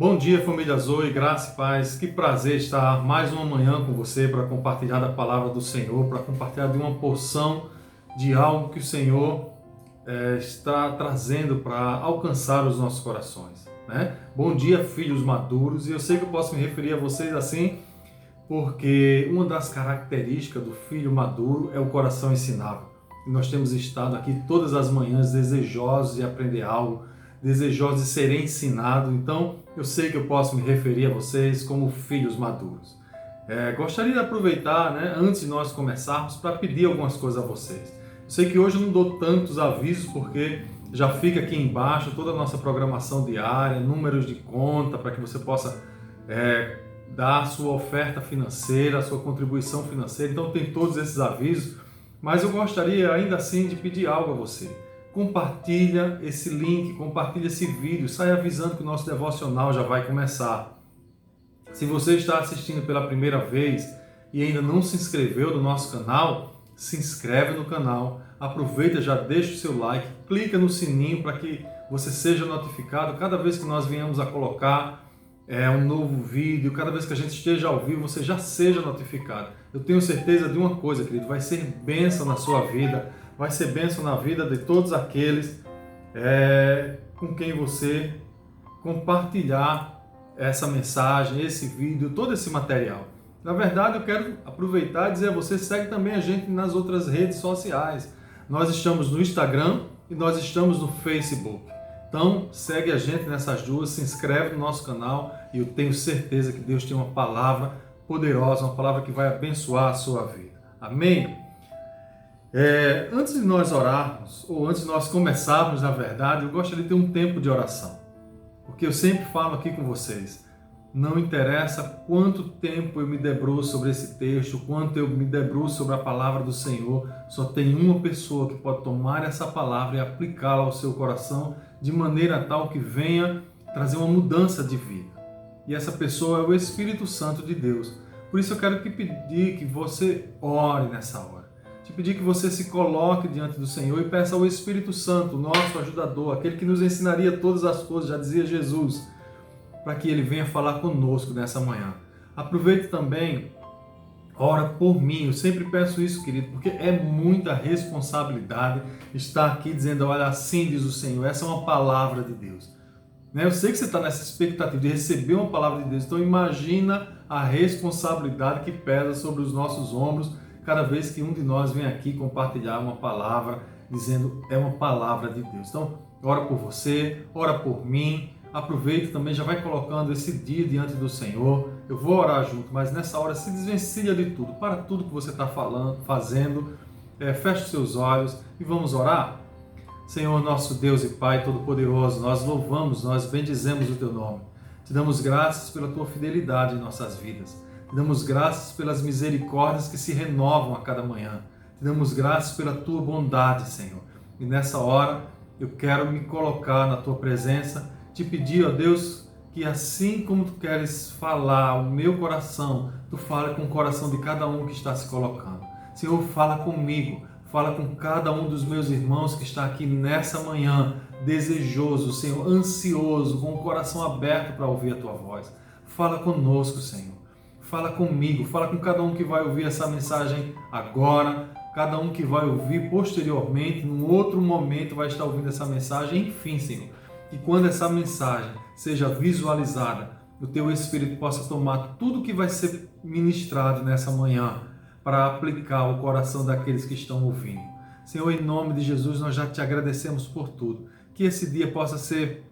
Bom dia, família Zoe, graça e paz. Que prazer estar mais uma manhã com você para compartilhar da palavra do Senhor, para compartilhar de uma porção de algo que o Senhor está trazendo para alcançar os nossos corações, né? Bom dia, filhos maduros. E eu sei que eu posso me referir a vocês assim, porque uma das características do filho maduro é o coração ensinável. E nós temos estado aqui todas as manhãs desejosos de aprender algo, desejosos de ser ensinado. Então, eu sei que eu posso me referir a vocês como filhos maduros. Gostaria de aproveitar, antes de nós começarmos, para pedir algumas coisas a vocês. Eu sei que hoje eu não dou tantos avisos, porque já fica aqui embaixo toda a nossa programação diária, números de conta, para que você possa dar a sua oferta financeira, a sua contribuição financeira. Então tem todos esses avisos, mas eu gostaria ainda assim de pedir algo a você. Compartilha esse link, compartilha esse vídeo, sai avisando que o nosso devocional já vai começar. Se você está assistindo pela primeira vez e ainda não se inscreveu no nosso canal, se inscreve no canal, aproveita, já deixa o seu like, clica no sininho para que você seja notificado cada vez que nós venhamos a colocar um novo vídeo, cada vez que a gente esteja ao vivo, você já seja notificado. Eu tenho certeza de uma coisa, querido, vai ser bênção na sua vida, vai ser bênção na vida de todos aqueles com quem você compartilhar essa mensagem, esse vídeo, todo esse material. Na verdade, eu quero aproveitar e dizer a você, segue também a gente nas outras redes sociais. Nós estamos no Instagram e nós estamos no Facebook. Então, segue a gente nessas duas, se inscreve no nosso canal e eu tenho certeza que Deus tem uma palavra poderosa, uma palavra que vai abençoar a sua vida. Amém? Antes de nós orarmos, ou antes de nós começarmos, na verdade, eu gostaria de ter um tempo de oração. Porque eu sempre falo aqui com vocês, não interessa quanto tempo eu me debruço sobre esse texto, quanto eu me debruço sobre a palavra do Senhor, só tem uma pessoa que pode tomar essa palavra e aplicá-la ao seu coração de maneira tal que venha trazer uma mudança de vida. E essa pessoa é o Espírito Santo de Deus. Por isso eu quero te pedir que você ore nessa hora. Te pedir que você se coloque diante do Senhor e peça ao Espírito Santo, nosso ajudador, aquele que nos ensinaria todas as coisas, já dizia Jesus, para que Ele venha falar conosco nessa manhã. Aproveite também, ora por mim. Eu sempre peço isso, querido, porque é muita responsabilidade estar aqui dizendo, olha, assim diz o Senhor, essa é uma palavra de Deus. Eu sei que você está nessa expectativa de receber uma palavra de Deus, então imagina a responsabilidade que pesa sobre os nossos ombros cada vez que um de nós vem aqui compartilhar uma palavra, dizendo, é uma palavra de Deus. Então, ora por você, ora por mim, aproveita também, já vai colocando esse dia diante do Senhor. Eu vou orar junto, mas nessa hora se desvencilha de tudo, para tudo que você está fazendo, feche os seus olhos e vamos orar. Senhor, nosso Deus e Pai Todo-Poderoso, nós louvamos, nós bendizemos o Teu nome. Te damos graças pela Tua fidelidade em nossas vidas. Te damos graças pelas misericórdias que se renovam a cada manhã. Te damos graças pela Tua bondade, Senhor. E nessa hora eu quero me colocar na Tua presença, te pedir, ó Deus, que assim como Tu queres falar o meu coração, Tu fala com o coração de cada um que está se colocando. Senhor, fala comigo, fala com cada um dos meus irmãos que está aqui nessa manhã, desejoso, Senhor, ansioso, com o coração aberto para ouvir a Tua voz. Fala conosco, Senhor. Fala comigo, fala com cada um que vai ouvir essa mensagem agora, cada um que vai ouvir posteriormente, num outro momento vai estar ouvindo essa mensagem, enfim, Senhor. Que quando essa mensagem seja visualizada, o Teu Espírito possa tomar tudo que vai ser ministrado nessa manhã para aplicar ao coração daqueles que estão ouvindo. Senhor, em nome de Jesus, nós já Te agradecemos por tudo. Que esse dia possa ser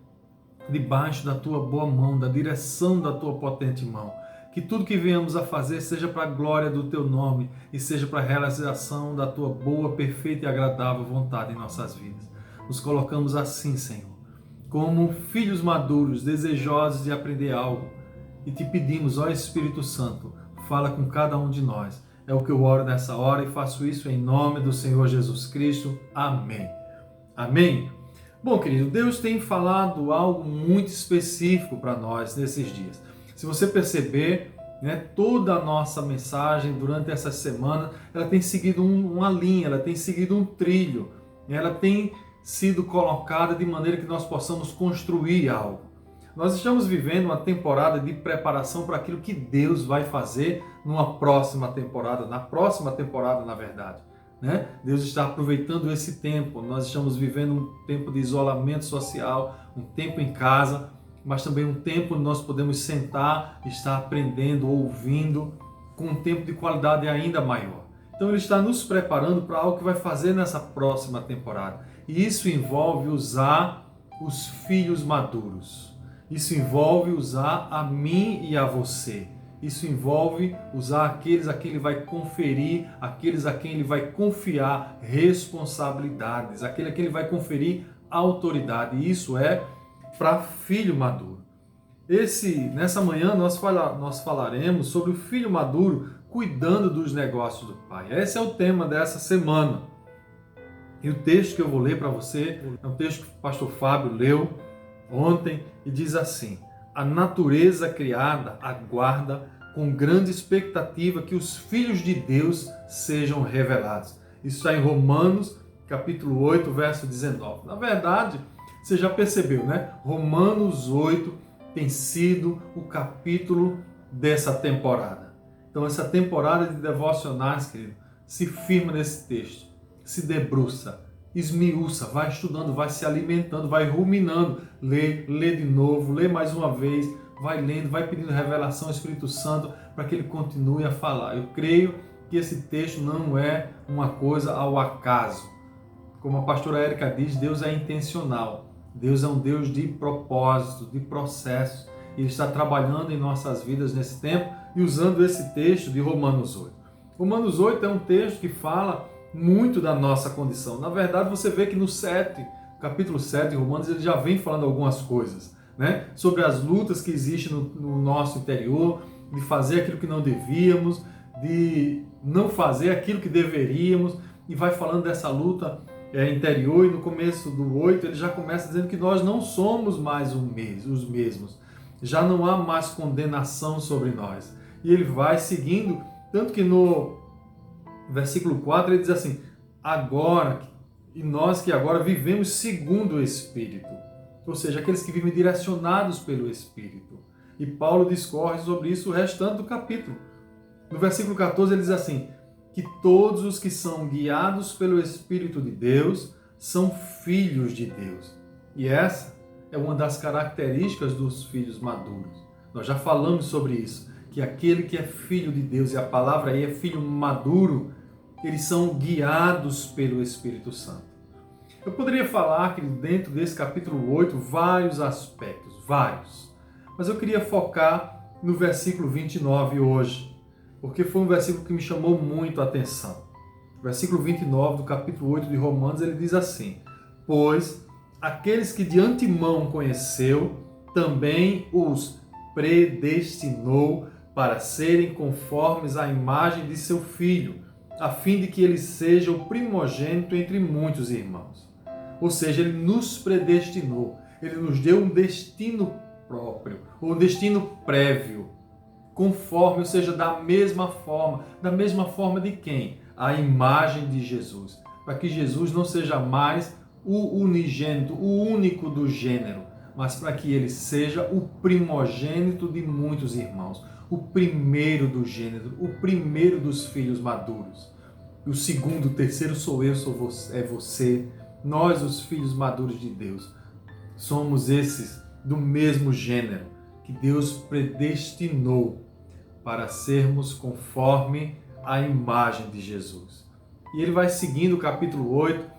debaixo da Tua boa mão, da direção da Tua potente mão. Que tudo que venhamos a fazer seja para a glória do Teu nome e seja para a realização da Tua boa, perfeita e agradável vontade em nossas vidas. Nos colocamos assim, Senhor, como filhos maduros, desejosos de aprender algo. E Te pedimos, ó Espírito Santo, fala com cada um de nós. É o que eu oro nessa hora e faço isso em nome do Senhor Jesus Cristo. Amém. Amém. Bom, querido, Deus tem falado algo muito específico para nós nesses dias. Se você perceber, toda a nossa mensagem durante essa semana, ela tem seguido uma linha, ela tem seguido um trilho, ela tem sido colocada de maneira que nós possamos construir algo. Nós estamos vivendo uma temporada de preparação para aquilo que Deus vai fazer numa próxima temporada, na próxima temporada, na verdade. Né? Deus está aproveitando esse tempo. Nós estamos vivendo um tempo de isolamento social, um tempo em casa, mas também um tempo onde nós podemos sentar, estar aprendendo, ouvindo, com um tempo de qualidade ainda maior. Então Ele está nos preparando para algo que vai fazer nessa próxima temporada. E isso envolve usar os filhos maduros. Isso envolve usar a mim e a você. Isso envolve usar aqueles a quem Ele vai conferir, aqueles a quem Ele vai confiar responsabilidades, aquele a quem Ele vai conferir autoridade. E isso é para filho maduro. Nessa manhã nós falaremos sobre o filho maduro cuidando dos negócios do pai. Esse é o tema dessa semana. E o texto que eu vou ler para você é um texto que o pastor Fábio leu ontem e diz assim: a natureza criada aguarda com grande expectativa que os filhos de Deus sejam revelados. Isso está em Romanos, capítulo 8, verso 19. Na verdade, você já percebeu, né? Romanos 8 tem sido o capítulo dessa temporada. Então, essa temporada de devocionais, querido, se firma nesse texto, se debruça, esmiuça, vai estudando, vai se alimentando, vai ruminando, lê de novo, lê mais uma vez, vai lendo, vai pedindo revelação ao Espírito Santo para que ele continue a falar. Eu creio que esse texto não é uma coisa ao acaso. Como a pastora Érica diz, Deus é intencional. Deus é um Deus de propósito, de processo. Ele está trabalhando em nossas vidas nesse tempo e usando esse texto de Romanos 8. Romanos 8 é um texto que fala muito da nossa condição. Na verdade, você vê que no capítulo 7 de Romanos, ele já vem falando algumas coisas, né? Sobre as lutas que existem no nosso interior, de fazer aquilo que não devíamos, de não fazer aquilo que deveríamos, e vai falando dessa luta interior, e no começo do 8 ele já começa dizendo que nós não somos mais os mesmos, já não há mais condenação sobre nós. E ele vai seguindo, tanto que no versículo 4 ele diz assim: agora, e nós que agora vivemos segundo o Espírito, ou seja, aqueles que vivem direcionados pelo Espírito. E Paulo discorre sobre isso o restante do capítulo. No versículo 14 ele diz assim: que todos os que são guiados pelo Espírito de Deus são filhos de Deus. E essa é uma das características dos filhos maduros. Nós já falamos sobre isso, que aquele que é filho de Deus, e a palavra aí é filho maduro, eles são guiados pelo Espírito Santo. Eu poderia falar que dentro desse capítulo 8, vários aspectos, mas eu queria focar no versículo 29 hoje, porque foi um versículo que me chamou muito a atenção. O versículo 29 do capítulo 8 de Romanos, ele diz assim: pois aqueles que de antemão conheceu, também os predestinou para serem conformes à imagem de seu Filho, a fim de que ele seja o primogênito entre muitos irmãos. Ou seja, ele nos predestinou, ele nos deu um destino próprio, ou um destino prévio, conforme, ou seja, da mesma forma de quem? A imagem de Jesus, para que Jesus não seja mais o unigênito, o único do gênero, mas para que ele seja o primogênito de muitos irmãos, o primeiro do gênero, o primeiro dos filhos maduros. O segundo, o terceiro sou eu, é você. Nós, os filhos maduros de Deus, somos esses do mesmo gênero que Deus predestinou para sermos conforme a imagem de Jesus. E ele vai seguindo o capítulo 8,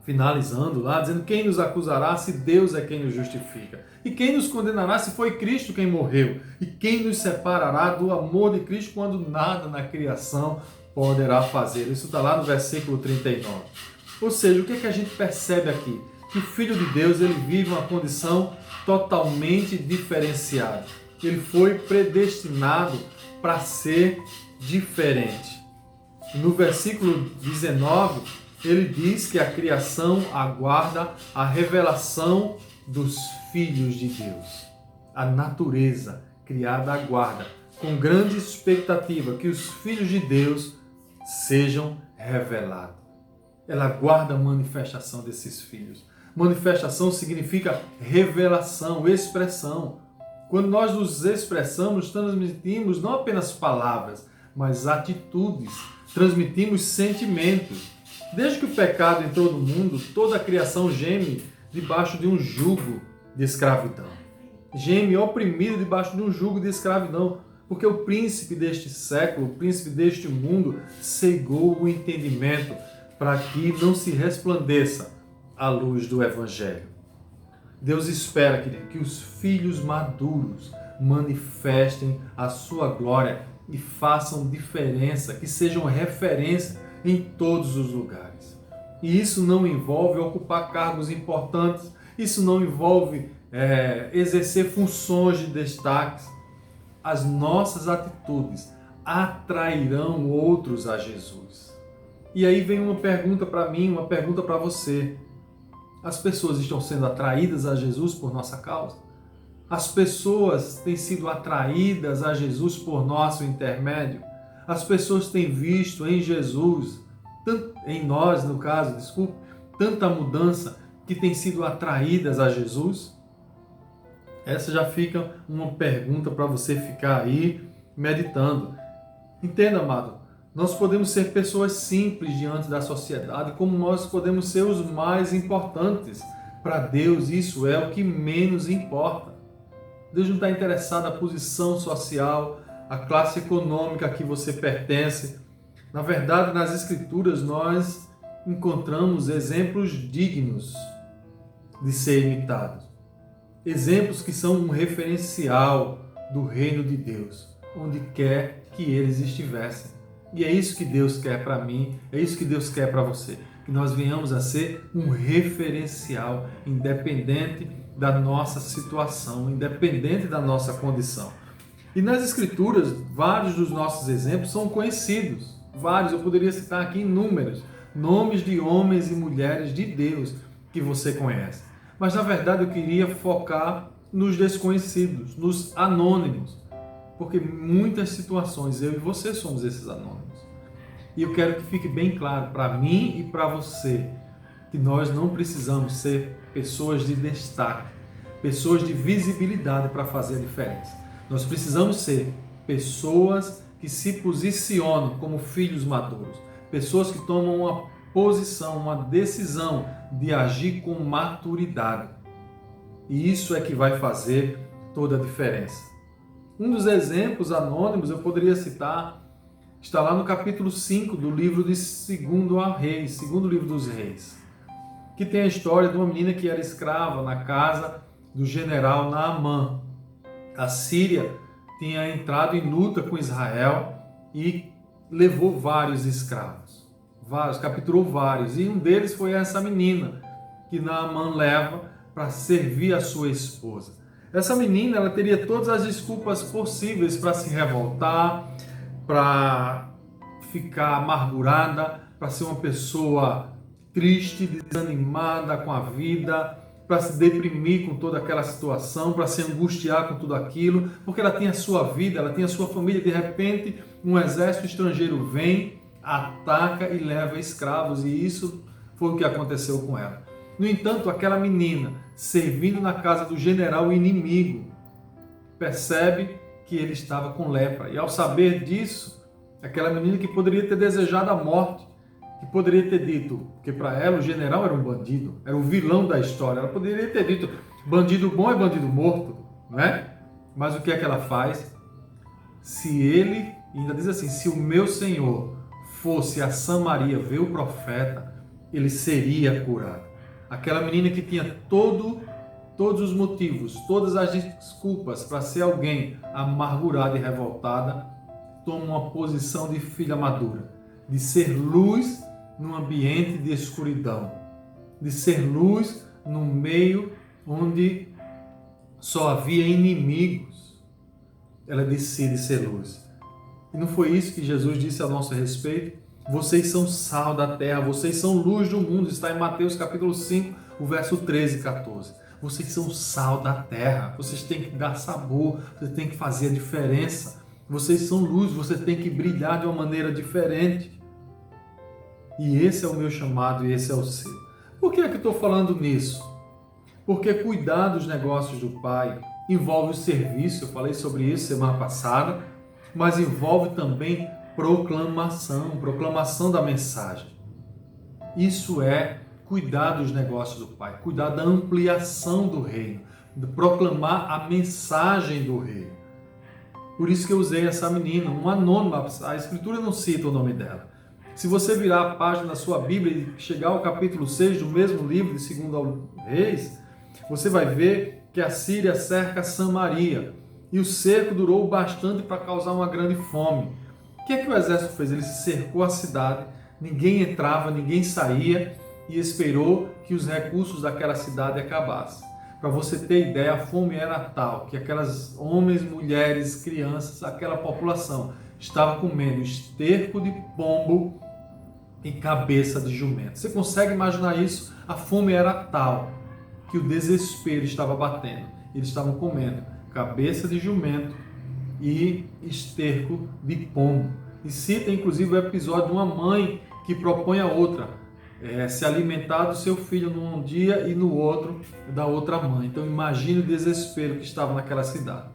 finalizando lá, dizendo: quem nos acusará se Deus é quem nos justifica? E quem nos condenará se foi Cristo quem morreu? E quem nos separará do amor de Cristo quando nada na criação poderá fazer? Isso está lá no versículo 39. Ou seja, o que é que a gente percebe aqui? Que o Filho de Deus, ele vive uma condição totalmente diferenciada. Ele foi predestinado para ser diferente. No versículo 19, ele diz que a criação aguarda a revelação dos filhos de Deus. A natureza criada aguarda com grande expectativa que os filhos de Deus sejam revelados. Ela aguarda a manifestação desses filhos. Manifestação significa revelação, expressão. Quando nós nos expressamos, transmitimos não apenas palavras, mas atitudes, transmitimos sentimentos. Desde que o pecado entrou no mundo, toda a criação geme debaixo de um jugo de escravidão. Geme oprimido debaixo de um jugo de escravidão, porque o príncipe deste século, o príncipe deste mundo, cegou o entendimento para que não se resplandeça a luz do Evangelho. Deus espera, querido, que os filhos maduros manifestem a sua glória e façam diferença, que sejam referência em todos os lugares. E isso não envolve ocupar cargos importantes, isso não envolve exercer funções de destaque. As nossas atitudes atrairão outros a Jesus. E aí vem uma pergunta para mim, uma pergunta para você. As pessoas estão sendo atraídas a Jesus por nossa causa? As pessoas têm sido atraídas a Jesus por nosso intermédio? As pessoas têm visto em Jesus, em nós no caso, desculpe, tanta mudança que têm sido atraídas a Jesus? Essa já fica uma pergunta para você ficar aí meditando. Entenda, amado, nós podemos ser pessoas simples diante da sociedade, como nós podemos ser os mais importantes. Para Deus, isso é o que menos importa. Deus não está interessado na posição social, a classe econômica a que você pertence. Na verdade, nas Escrituras, nós encontramos exemplos dignos de ser imitados. Exemplos que são um referencial do reino de Deus, onde quer que eles estivessem. E é isso que Deus quer para mim, é isso que Deus quer para você. Que nós venhamos a ser um referencial, independente da nossa situação, independente da nossa condição. E nas Escrituras, vários dos nossos exemplos são conhecidos. Vários, eu poderia citar aqui inúmeros. Nomes de homens e mulheres de Deus que você conhece. Mas, na verdade, eu queria focar nos desconhecidos, nos anônimos. Porque muitas situações, eu e você somos esses anônimos. E eu quero que fique bem claro para mim e para você que nós não precisamos ser pessoas de destaque, pessoas de visibilidade para fazer a diferença. Nós precisamos ser pessoas que se posicionam como filhos maduros, pessoas que tomam uma posição, uma decisão de agir com maturidade. E isso é que vai fazer toda a diferença. Um dos exemplos anônimos eu poderia citar, está lá no capítulo 5 do livro de segundo livro dos Reis, que tem a história de uma menina que era escrava na casa do general Naamã. A Síria tinha entrado em luta com Israel e levou vários escravos. Capturou vários. E um deles foi essa menina que Naamã leva para servir a sua esposa. Essa menina, ela teria todas as desculpas possíveis para se revoltar, para ficar amargurada, para ser uma pessoa triste, desanimada com a vida, para se deprimir com toda aquela situação, para se angustiar com tudo aquilo, porque ela tem a sua vida, ela tem a sua família. De repente, um exército estrangeiro vem, ataca e leva escravos, e isso foi o que aconteceu com ela. No entanto, aquela menina, servindo na casa do general inimigo, percebe que ele estava com lepra. E ao saber disso, aquela menina que poderia ter desejado a morte, que poderia ter dito, porque para ela o general era um bandido, era o vilão da história, ela poderia ter dito, bandido bom é bandido morto, não é? Mas o que é que ela faz? Se ele, ainda diz assim, se o meu Senhor fosse a Samaria ver o profeta, ele seria curado. Aquela menina que tinha todos os motivos, todas as desculpas para ser alguém amargurada e revoltada, toma uma posição de filha madura, de ser luz num ambiente de escuridão, de ser luz num meio onde só havia inimigos. Ela decide ser luz. E não foi isso que Jesus disse a nosso respeito? Vocês são sal da terra, vocês são luz do mundo. Está em Mateus capítulo 5, o verso 13 e 14. Vocês são sal da terra, vocês têm que dar sabor, vocês têm que fazer a diferença. Vocês são luz, você tem que brilhar de uma maneira diferente. E esse é o meu chamado e esse é o seu. Por que é que eu estou falando nisso? Porque cuidar dos negócios do Pai envolve o serviço, eu falei sobre isso semana passada, mas envolve também proclamação da mensagem. Isso é cuidar dos negócios do Pai, cuidar da ampliação do reino, de proclamar a mensagem do reino. Por isso que eu usei essa menina, uma anônima, a Escritura não cita o nome dela. Se você virar a página da sua Bíblia e chegar ao capítulo 6 do mesmo livro de 2 Reis, você vai ver que a Síria cerca Samaria e o cerco durou bastante para causar uma grande fome. O que é que o exército fez? Ele cercou a cidade, ninguém entrava, ninguém saía e esperou que os recursos daquela cidade acabassem. Para você ter ideia, a fome era tal que aquelas homens, mulheres, crianças, aquela população estava comendo esterco de pombo e cabeça de jumento. Você consegue imaginar isso? A fome era tal que o desespero estava batendo. Eles estavam comendo cabeça de jumento e esterco de pombo. E cita inclusive o episódio de uma mãe que propõe a outra se alimentar do seu filho num dia e no outro da outra mãe. Então imagine o desespero que estava naquela cidade.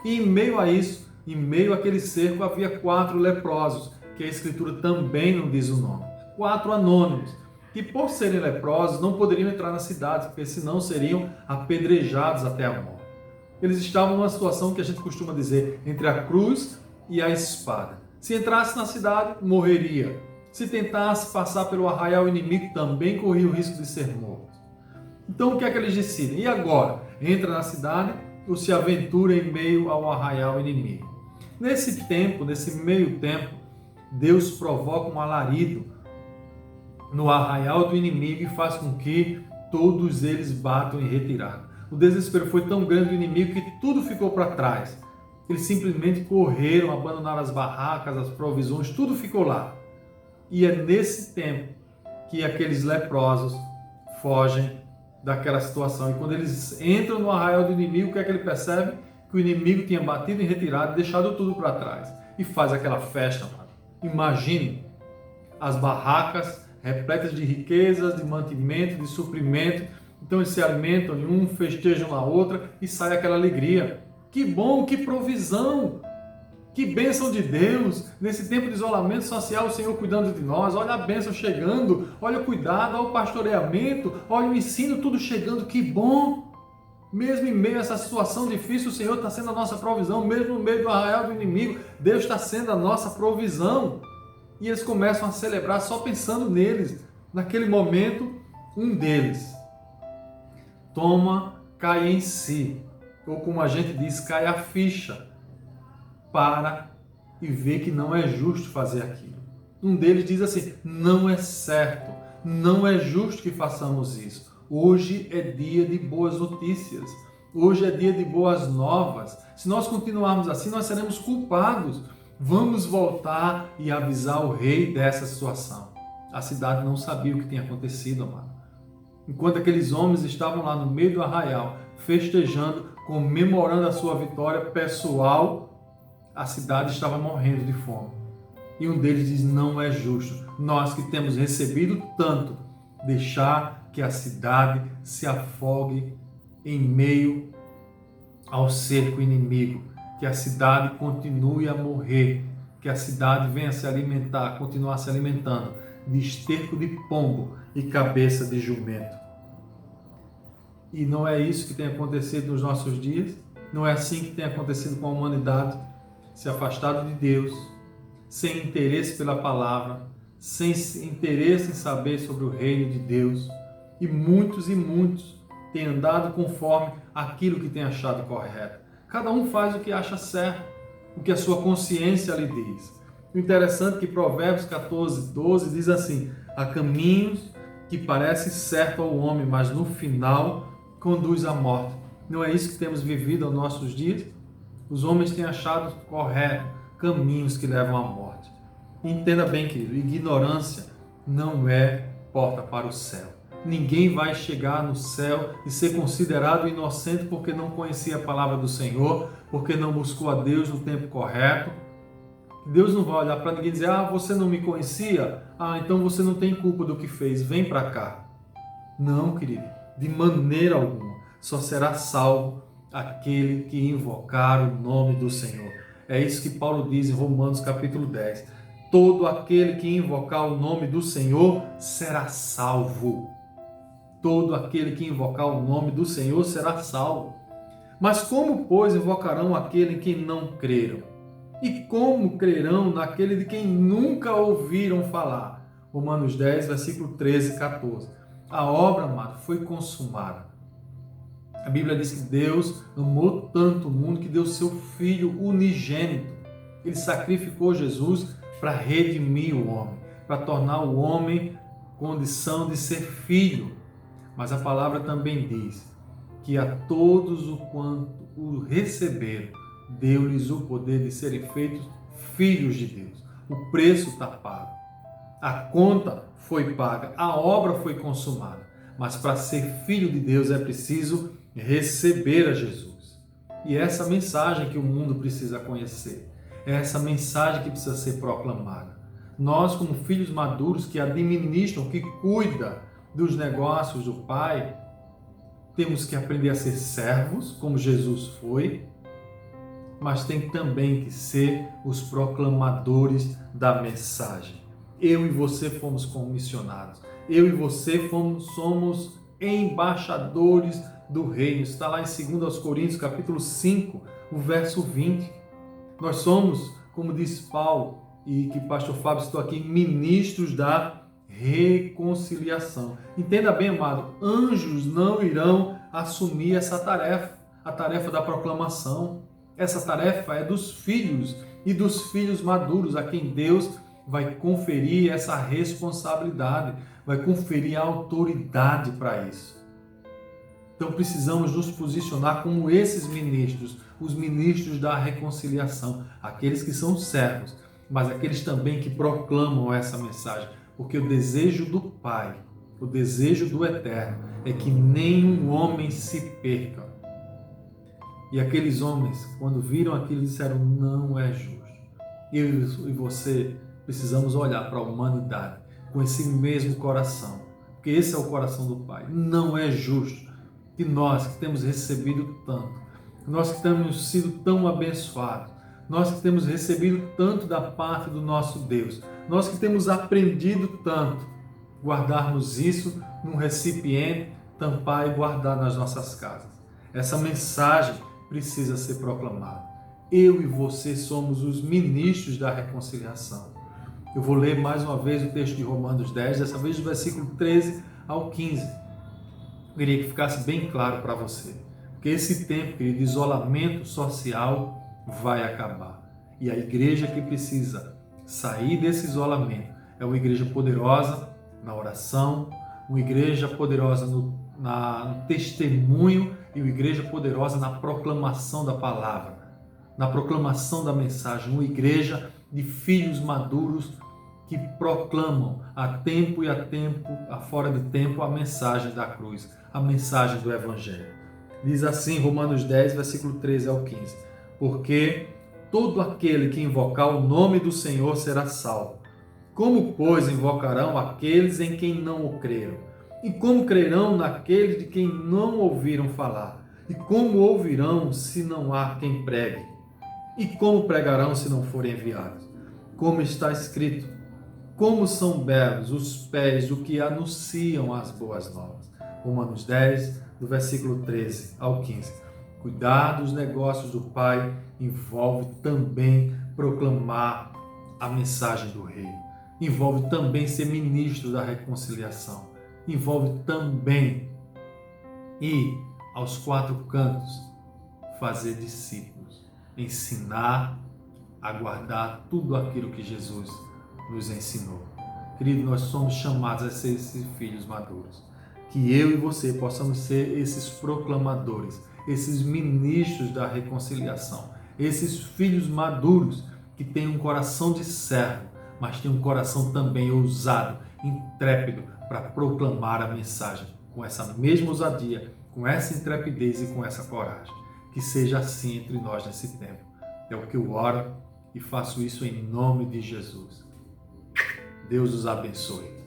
E em meio a isso, em meio àquele cerco, havia 4 leprosos, que a Escritura também não diz o nome. 4 anônimos, que por serem leprosos não poderiam entrar na cidade, porque senão seriam apedrejados até a morte. Eles estavam numa situação que a gente costuma dizer, entre a cruz e a espada. Se entrasse na cidade, morreria. Se tentasse passar pelo arraial inimigo, também corria o risco de ser morto. Então o que é que eles decidem? E agora? Entra na cidade ou se aventura em meio ao arraial inimigo? Nesse meio tempo, Deus provoca um alarido no arraial do inimigo e faz com que todos eles batam em retirada. O desespero foi tão grande do inimigo que tudo ficou para trás. Eles simplesmente correram, abandonaram as barracas, as provisões, tudo ficou lá. E é nesse tempo que aqueles leprosos fogem daquela situação. E quando eles entram no arraial do inimigo, o que é que ele percebe? Que o inimigo tinha batido em retirada e deixado tudo para trás. E faz aquela festa, mano. Imagine as barracas repletas de riquezas, de mantimento, de suprimento. Então eles se alimentam em um, festejam na outra e sai aquela alegria. Que bom, que provisão! Que bênção de Deus, nesse tempo de isolamento social, o Senhor cuidando de nós, olha a bênção chegando, olha o cuidado, olha o pastoreamento, olha o ensino, tudo chegando, que bom! Mesmo em meio a essa situação difícil, o Senhor está sendo a nossa provisão, mesmo no meio do arraial do inimigo, Deus está sendo a nossa provisão. E eles começam a celebrar só pensando neles. Naquele momento, um deles cai em si, ou como a gente diz, cai a ficha, para e vê que não é justo fazer aquilo. Um deles diz assim, não é certo, não é justo que façamos isso. Hoje é dia de boas notícias, hoje é dia de boas novas. Se nós continuarmos assim, nós seremos culpados. Vamos voltar e avisar o rei dessa situação. A cidade não sabia o que tinha acontecido, amado. Enquanto aqueles homens estavam lá no meio do arraial, festejando, comemorando a sua vitória pessoal, a cidade estava morrendo de fome. E um deles diz, não é justo, nós que temos recebido tanto, deixar que a cidade se afogue em meio ao cerco inimigo, que a cidade continue a morrer, que a cidade venha se alimentar, continuar se alimentando de esterco de pombo e cabeça de jumento. E não é isso que tem acontecido nos nossos dias? Não é assim que tem acontecido com a humanidade? Se afastado de Deus, sem interesse pela palavra, sem interesse em saber sobre o reino de Deus. E muitos têm andado conforme aquilo que tem achado correto. Cada um faz o que acha certo, o que a sua consciência lhe diz. O interessante é que Provérbios 14, 12 diz assim, há caminhos que parecem certo ao homem, mas no final conduz à morte. Não é isso que temos vivido aos nossos dias? Os homens têm achado correto caminhos que levam à morte. Entenda bem, querido, ignorância não é porta para o céu. Ninguém vai chegar no céu e ser considerado inocente porque não conhecia a palavra do Senhor, porque não buscou a Deus no tempo correto. Deus não vai olhar para ninguém e dizer, você não me conhecia? Então você não tem culpa do que fez, vem para cá. Não, querido, de maneira alguma. Só será salvo aquele que invocar o nome do Senhor. É isso que Paulo diz em Romanos capítulo 10. Todo aquele que invocar o nome do Senhor será salvo. Todo aquele que invocar o nome do Senhor será salvo. Mas como, pois, invocarão aquele em quem não creram? E como crerão naquele de quem nunca ouviram falar? Romanos 10, versículo 13 e 14. A obra, amado, foi consumada. A Bíblia diz que Deus amou tanto o mundo que deu seu Filho unigênito. Ele sacrificou Jesus para redimir o homem, para tornar o homem condição de ser filho. Mas a palavra também diz que a todos o quanto o receberam, deu-lhes o poder de serem feitos filhos de Deus. O preço está pago. A conta foi paga, a obra foi consumada. Mas para ser filho de Deus é preciso receber a Jesus. E é essa mensagem que o mundo precisa conhecer. É essa mensagem que precisa ser proclamada. Nós, como filhos maduros que administram, que cuidam dos negócios do Pai, temos que aprender a ser servos, como Jesus foi, mas tem também que ser os proclamadores da mensagem. Eu e você fomos comissionados. Eu e você somos embaixadores do reino. Está lá em 2 Coríntios, capítulo 5, o verso 20. Nós somos, como diz Paulo, e que pastor Fábio citou aqui, ministros da reconciliação. Entenda bem, amado, anjos não irão assumir essa tarefa, a tarefa da proclamação. Essa tarefa é dos filhos e dos filhos maduros, a quem Deus vai conferir essa responsabilidade, vai conferir a autoridade para isso. Então precisamos nos posicionar como esses ministros, os ministros da reconciliação, aqueles que são servos, mas aqueles também que proclamam essa mensagem, porque o desejo do Pai, o desejo do Eterno é que nenhum homem se perca. E aqueles homens, quando viram aquilo, disseram, não é justo. Eu e você precisamos olhar para a humanidade com esse mesmo coração, porque esse é o coração do Pai. Não é justo que nós que temos recebido tanto, nós que temos sido tão abençoados, nós que temos recebido tanto da parte do nosso Deus, nós que temos aprendido tanto, guardarmos isso num recipiente, tampar e guardar nas nossas casas. Essa mensagem precisa ser proclamada. Eu e você somos os ministros da reconciliação. Eu vou ler mais uma vez o texto de Romanos 10, dessa vez do versículo 13 ao 15. Eu queria que ficasse bem claro para você, porque esse tempo de isolamento social vai acabar. E a igreja que precisa sair desse isolamento é uma igreja poderosa na oração, uma igreja poderosa no testemunho e uma igreja poderosa na proclamação da palavra, na proclamação da mensagem, uma igreja de filhos maduros que proclamam a tempo e a fora de tempo a mensagem da cruz, a mensagem do Evangelho. Diz assim Romanos 10, versículo 13 ao 15. Porque todo aquele que invocar o nome do Senhor será salvo. Como, pois, invocarão aqueles em quem não o creram? E como crerão naqueles de quem não ouviram falar? E como ouvirão se não há quem pregue? E como pregarão se não forem enviados? Como está escrito, como são belos os pés do que anunciam as boas novas. Romanos 10, do versículo 13 ao 15. Cuidar dos negócios do Pai envolve também proclamar a mensagem do Rei. Envolve também ser ministro da reconciliação. Envolve também ir aos quatro cantos, fazer discípulos, ensinar a guardar tudo aquilo que Jesus nos ensinou. Querido, nós somos chamados a ser esses filhos maduros. Que eu e você possamos ser esses proclamadores, esses ministros da reconciliação, esses filhos maduros que têm um coração de servo, mas têm um coração também ousado, intrépido, para proclamar a mensagem com essa mesma ousadia, com essa intrepidez e com essa coragem. Que seja assim entre nós nesse tempo. É o que eu oro e faço isso em nome de Jesus. Deus os abençoe.